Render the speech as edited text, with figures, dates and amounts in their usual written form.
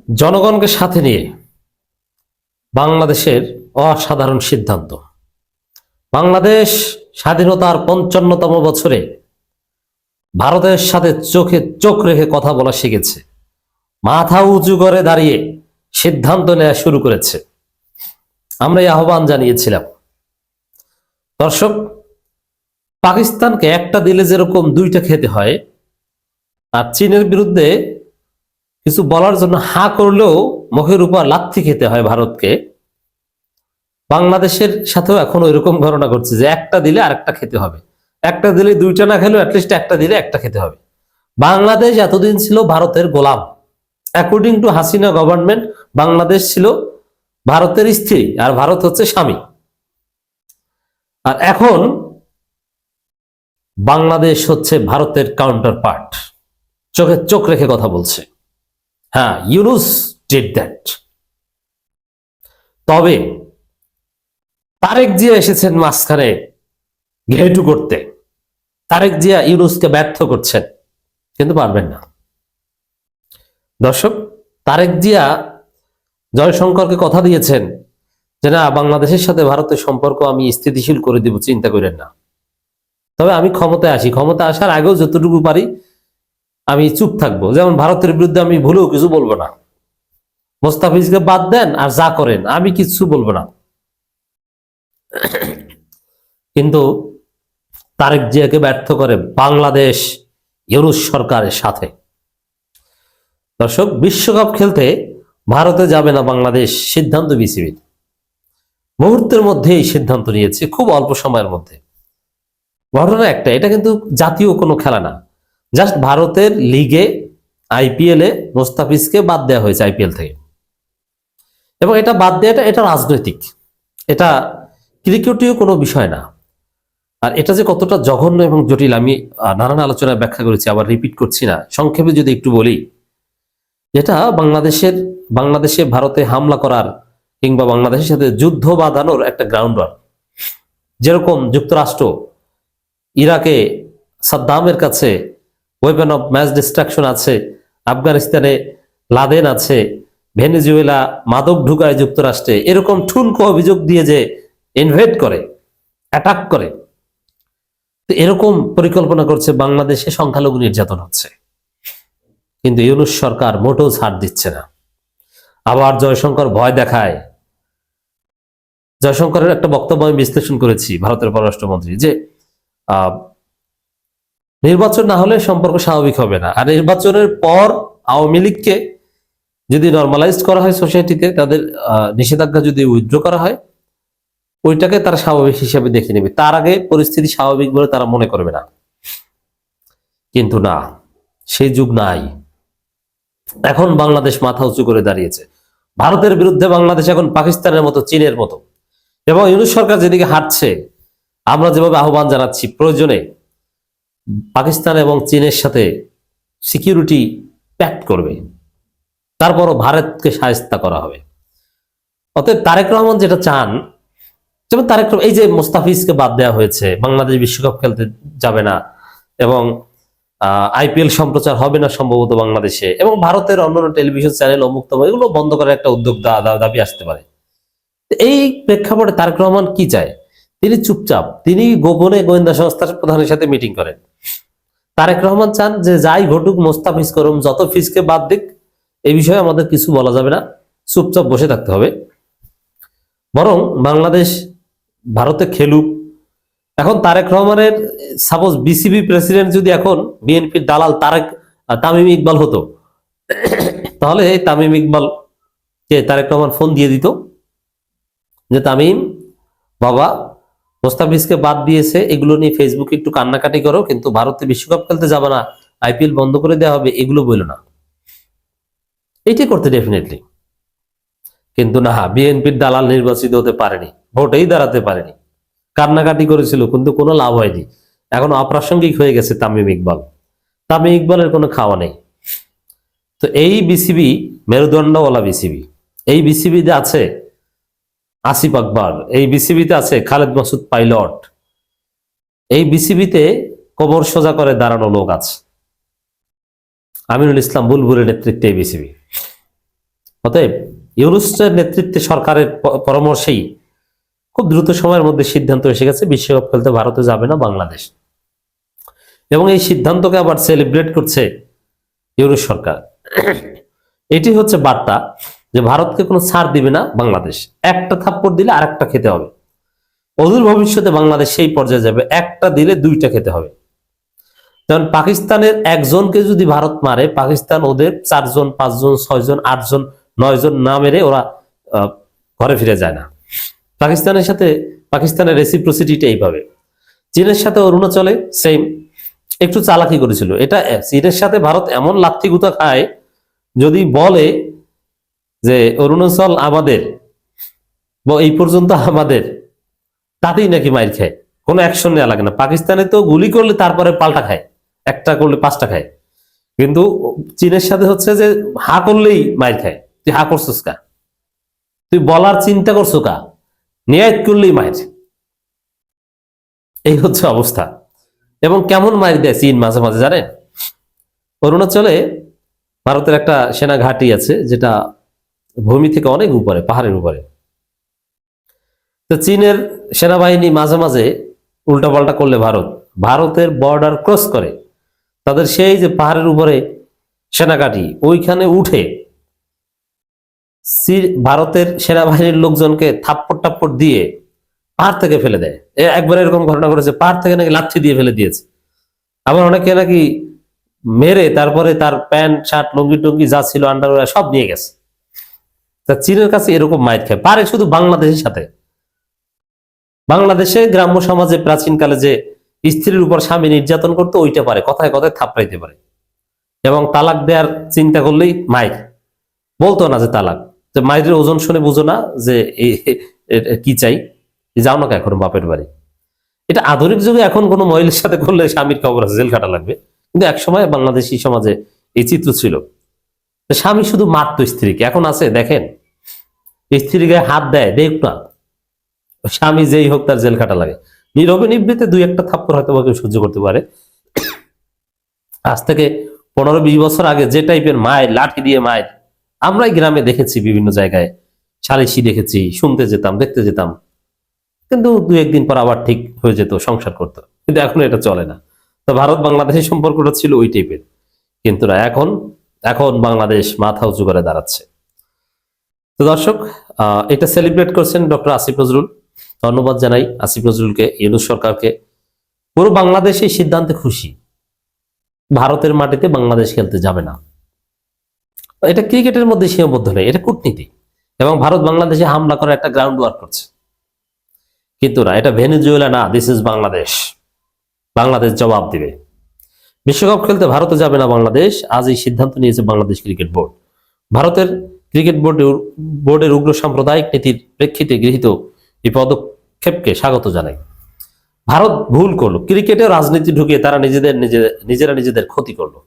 জনগণকে সাথে নিয়ে বাংলাদেশের অসাধারণ সিদ্ধান্ত। বাংলাদেশ স্বাধীনতার ৫৫তম বছরে ভারতের সাথে চোখে চোখ রেখে কথা বলা শিখেছে, মাথা উঁচু করে দাঁড়িয়ে সিদ্ধান্ত নেওয়া শুরু করেছে। আমরা এই আহ্বান জানিয়েছিলাম। দর্শক, পাকিস্তানকে একটা দিলে যেরকম দুইটা খেতে হয়, আর চীনের বিরুদ্ধে কিছু বলার জন্য হা করলেও মুখের উপর লাথি খেতে হয় ভারতকে, বাংলাদেশের সাথেও এখন ওইরকম ঘটনা ঘটছে যে একটা দিলে আরেকটা খেতে হবে, একটা দিলে দুইটা না খেলেও অ্যাটলিস্ট একটা দিলে একটা খেতে হবে। বাংলাদেশ এতদিন ছিল ভারতের গোলাম। According to Hasina government, Bangladesh ছিল ভারতের স্ত্রী আর ভারত হচ্ছে স্বামী। আর এখন বাংলাদেশ হচ্ছে ভারতের কাউন্টার পার্ট, চোখে চোখ রেখে কথা বলছে। হ্যাঁ, ইউনুস ডিড দ্যাট। তবে তারেক জিয়া এসেছেন মাঝখানে ঘেটু করতে। তারেক জিয়া ইউনুসকে ব্যর্থ করছেন, কিন্তু পারবেন না। দর্শক, তারেক জিয়া জয়শঙ্করকে কথা দিয়েছেন যে না, বাংলাদেশের সাথে ভারতের সম্পর্ক আমি স্থিতিশীল করে দিব, চিন্তা করেন না। তবে আমি ক্ষমতায় আসি, ক্ষমতা আসার আগেও যতটুকু পারি আমি চুপ থাকবো। যেমন ভারতের বিরুদ্ধে আমি ভুলেও কিছু বলবো না, মোস্তাফিজকে বাদ দেন আর যা করেন আমি কিছু বলবো না। কিন্তু তারেক জিয়াকে ব্যর্থ করে বাংলাদেশ ইউনুস সরকারের সাথে। দর্শক, বিশ্বকাপ খেলতে ভারতে যাবে না বাংলাদেশ, সিদ্ধান্ত বিসিবির। মুহূর্তের মধ্যেই সিদ্ধান্ত নিয়েছে, খুব অল্প সময়ের মধ্যে। ঘটনা একটা, এটা কিন্তু জাতীয় কোনো খেলা না, জাস্ট ভারতের লিগে আইপিএল এ মোস্তাফিজকে বাদ দেওয়া হয়েছে আইপিএল থেকে। এবং এটা বাদ দেওয়াটা এটা রাজনৈতিক, এটা ক্রিকেটীয় কোনো বিষয় না। আর এটা যে কতটা জঘন্য এবং জটিল আমি নানান আলোচনায় ব্যাখ্যা করেছি, আবার রিপিট করছি না। সংক্ষেপে যদি একটু বলি, যেটা বাংলাদেশে ভারতে হামলা করার কিংবা বাংলাদেশের সাথে যুদ্ধ বাঁধানোর একটা গ্রাউন্ডওয়ার্ক। যেরকম যুক্তরাষ্ট্র ইরাকে সাদ্দামের কাছে ওয়েপন অফ ম্যাস ডিস্ট্রাকশন আছে, আফগানিস্তানে লাদেন আছে, ভেনেজুয়েলা মাদক ঢুকায় যুক্তরাষ্ট্রে, এরকম ঠুনকো অভিযোগ দিয়ে যে ইনভেড করে, অ্যাটাক করে, তো এরকম পরিকল্পনা করছে। বাংলাদেশে সংখ্যালঘু নির্যাতন হচ্ছে, কিন্তু ইউনুস সরকার মোটেও ছাড় দিচ্ছে না। আবার জয়শঙ্কর ভয় দেখায়। জয়শঙ্করের একটা বক্তব্য আমি বিশ্লেষণ করেছি, ভারতের পররাষ্ট্রমন্ত্রী, যে নির্বাচন না হলে সম্পর্ক স্বাভাবিক হবে না, আর নির্বাচনের পর আওয়ামী লীগকে যদি নর্মালাইজ করা হয় সোসাইটিতে, তাদের নিষেধাজ্ঞা যদি উইথড্র করা হয়, ওইটাকে তারা স্বাভাবিক হিসাবে দেখে নেবে। তার আগে পরিস্থিতি স্বাভাবিক বলে তারা মনে করবে না। কিন্তু না, সেই যুগ নাই। এখন বাংলাদেশ মাথা উঁচু করে দাঁড়িয়েছে। ভারতের বিরুদ্ধে বাংলাদেশ এখন পাকিস্তানের মতো, চীনের মতো। এবং ইউনুস সরকার যেদিকে হাঁটছে, আমরা যেভাবে আহ্বান জানাচ্ছি, প্রয়োজনে পাকিস্তান এবং চীনের সাথে সিকিউরিটি প্যাক্ট করবে, তারপরও ভারতকে শায়েস্তা করা হবে। অতএব তারেক রহমান যেটা চান, যেমন তারেক রহমান এই যে মোস্তাফিজকে বাদ দেওয়া হয়েছে, বাংলাদেশ বিশ্বকাপ খেলতে যাবে না, এবং আইপিএল সম্প্রচার হবে না সম্ভবত বাংলাদেশে, এবং ভারতের অন্যান্য টেলিভিশন চ্যানেল অমুক্ত এগুলো বন্ধ করার একটা উদ্যোগ দাবি আসতে পারে। এই প্রেক্ষাপটে তারেক রহমান কি চায়? তিনি চুপচাপ, তিনি গোপনে গোয়েন্দা সংস্থার প্রধানের সাথে মিটিং করেন। তারেক রহমান চান যে যাই ঘটুক, মোস্তাফিজ করুম, যত ফিজকে বাদ দিক, এই বিষয়ে আমাদের কিছু বলা যাবে না, চুপচাপ বসে থাকতে হবে। বরং বাংলাদেশ ভারতে খেলুক। এখন তারেক রহমানের সাপোজ বিসিবি প্রেসিডেন্ট যদি এখন বিএনপির দালাল তামিম ইকবাল হতো, তাহলে এই তামিম ইকবালকে তারেক রহমান ফোন দিয়ে দিত যে তামিম বাবা, মোস্তাফিজকে বাদ দিয়েছে, এগুলো নিয়ে ফেসবুকে একটু কান্নাকাটি করো, কিন্তু ভারতে বিশ্বকাপ খেলতে যাবে না, আইপিএল বন্ধ করে দেওয়া হবে, এগুলো বললো না। এটাই করতে ডেফিনেটলি। কিন্তু না, বিএনপির দালাল নির্বাচিত হতে পারেনি, ভোটেই দাঁড়াতে পারেনি, কান্নাকাটি করেছিল, কিন্তু কোনো লাভ হয়নি। এখন অপ্রাসঙ্গিক হয়ে গেছে তামিম ইকবালের কোনো খাওয়া নেই। তো এই বিসিবি মেরুদণ্ডওয়ালা বিসিবি, এই বিসিবিতে আছে আসিফ আকবর, এই বিসিবিতে আছে খালেদ মাসুদ পাইলট, এই বিসিবিতে কোমর সোজা করে দাঁড়ানো লোক আছে, আমিনুল ইসলাম বুলবুলের নেতৃত্বে এই বিসিবি। অতএব ইউনূসের নেতৃত্বে সরকারের পরামর্শেই খুব দ্রুত সময়ের মধ্যে সিদ্ধান্ত এসে গেছে বিশ্বকাপ খেলতে ভারতে যাবে না বাংলাদেশ, এবং এই সিদ্ধান্তকে আবার সেলিব্রেট করছে ইউনূস সরকার। এটি হচ্ছে বার্তা যে ভারতকে কোনো ছাড় দিবে না বাংলাদেশ, একটা থাপ্পড় দিলে আরেকটা খেতে হবে। অদূর ভবিষ্যতে বাংলাদেশ সেই পর্যায়ে যাবে, একটা দিলে দুইটা খেতে হবে। যেমন পাকিস্তানের একজনকে যদি ভারত মারে, পাকিস্তান ওদের 4 জন 5 জন 6 জন 8 জন 9 জন না মেরে ওরা ঘরে ফিরে যায় না। পাকিস্তানের রেসিপ্রোসিটিটা এইভাবে। চীনের সাথে অরুণাচলে সেম, একটু চালাকি করেছিল। এটা চীনের সাথে ভারত এমন লাথি গুতা খায়, যদি বলে যে অরুণাচল আমাদের, এই পর্যন্ত আমাদের, তাতেই নাকি মাইর খায়, কোনো অ্যাকশন নেওয়া লাগে না। পাকিস্তানে তো গুলি করলে তারপরে পাল্টা খায়, একটা করলে 5টা খায়, কিন্তু চীনের সাথে হচ্ছে যে হা করলেই মাইর খায়। তুই হা করছিস কা, তুই বলার চিন্তা করছো কা, নিয়াত করলেই মাইর। এই হচ্ছে অবস্থা। এবং কেমন মাইর দেয় চীন মাঝে মাঝে জানেন? অরুণাচলে ভারতের একটা সেনা ঘাঁটি আছে, যেটা ভূমি থেকে অনেক উপরে, পাহাড়ের উপরে। তো চীনের সেনাবাহিনী মাঝে মাঝে উল্টাপাল্টা করলে ভারতের বর্ডার ক্রস করে তাদের সেই যে পাহাড়ের উপরে সেনা ঘাঁটি, ওইখানে উঠে ভারতের সেনাবাহিনীর লোকজনকে থাপ্পড় টাপ্পড় দিয়ে পাহাড় থেকে ফেলে দেয়। একবার এরকম ঘটনা করেছে, পাহাড় থেকে নাকি লাথি দিয়ে ফেলে দিয়েছে। আবার অনেকে নাকি মেরে তারপরে তার প্যান্ট শার্ট লুঙ্গি টুঙ্গি যা ছিল আন্ডারওয়্যার সব নিয়ে গেছে। তা চীনের কাছে এরকম মাইর খায়, পারে শুধু বাংলাদেশের সাথে। বাংলাদেশে গ্রাম্য সমাজে প্রাচীনকালে যে স্ত্রীর উপর স্বামী নির্যাতন করতো, ওইটা পারে, কথায় কথায় থাপড়াইতে পারে। এবং তালাক দেওয়ার চিন্তা করলেই মাইর, বলতো না যে তালাক, যে মায়ের ওজন শুনে বুঝো না যে কি চাই, যাও না এখন বাপের বাড়ি। এটা আধুনিক যুগে এখন কোনো মহিলার সাথে করলে স্বামীর খবর আছে, জেল কাটা লাগবে। কিন্তু একসময় বাংলাদেশি সমাজে এই চিত্র ছিল, স্বামী শুধু মারতো স্ত্রীকে। এখন আছে দেখেন, স্ত্রীর গায়ে হাত দেয়, দেখ না, স্বামী যেই হোক তার জেল কাটা লাগে। নীরবে নিবৃতে 2-1টা থাপ্পড় হয়তো কেউ সহ্য করতে পারে। আজ থেকে 15-20 বছর আগে যে টাইপের মায়ের, লাঠি দিয়ে মায়ের আমরাই গ্রামে দেখেছি, বিভিন্ন জায়গায় সালিশি দেখেছি, শুনতে যেতাম, দেখতে যেতাম। কিন্তু 2-1 দিন পর আবার ঠিক হয়ে যেত, সংসার করতো। কিন্তু এখন এটা চলে না। তো ভারত বাংলাদেশের সম্পর্কটা ছিল ওই টাইপের, কিন্তু না, এখন বাংলাদেশ মাথা উঁচু করে দাঁড়াচ্ছে। তো দর্শক, এটা সেলিব্রেট করছেন ডক্টর আসিফ নজরুল। ধন্যবাদ জানাই আসিফ নজরুলকে, ইউনূস সরকারকে। পুরো বাংলাদেশ এই সিদ্ধান্তে খুশি, ভারতের মাটিতে বাংলাদেশ খেলতে যাবে না। এটা ক্রিকেটের মধ্যে সীমাবদ্ধ নেই, এটা কূটনীতি। এবং ভারত বাংলাদেশে হামলা করার একটা গ্রাউন্ড ওয়ার্ক করছে। কিন্তু না, এটা ভেনেজুয়েলা না, দিস ইজ বাংলাদেশ। বাংলাদেশ জবাব দিবে। বিশ্বকাপ খেলতে ভারতে যাবে না বাংলাদেশ, আজ এই সিদ্ধান্ত নিয়েছে বাংলাদেশ ক্রিকেট বোর্ড। ভারতের ক্রিকেট বোর্ডের উগ্র সাম্প্রদায়িক নীতির প্রেক্ষিতে গৃহীত এই পদক্ষেপকে স্বাগত জানাই। ভারত ভুল করলো, ক্রিকেটে রাজনীতি ঢুকিয়ে তারা নিজেরা নিজেদের ক্ষতি করলো।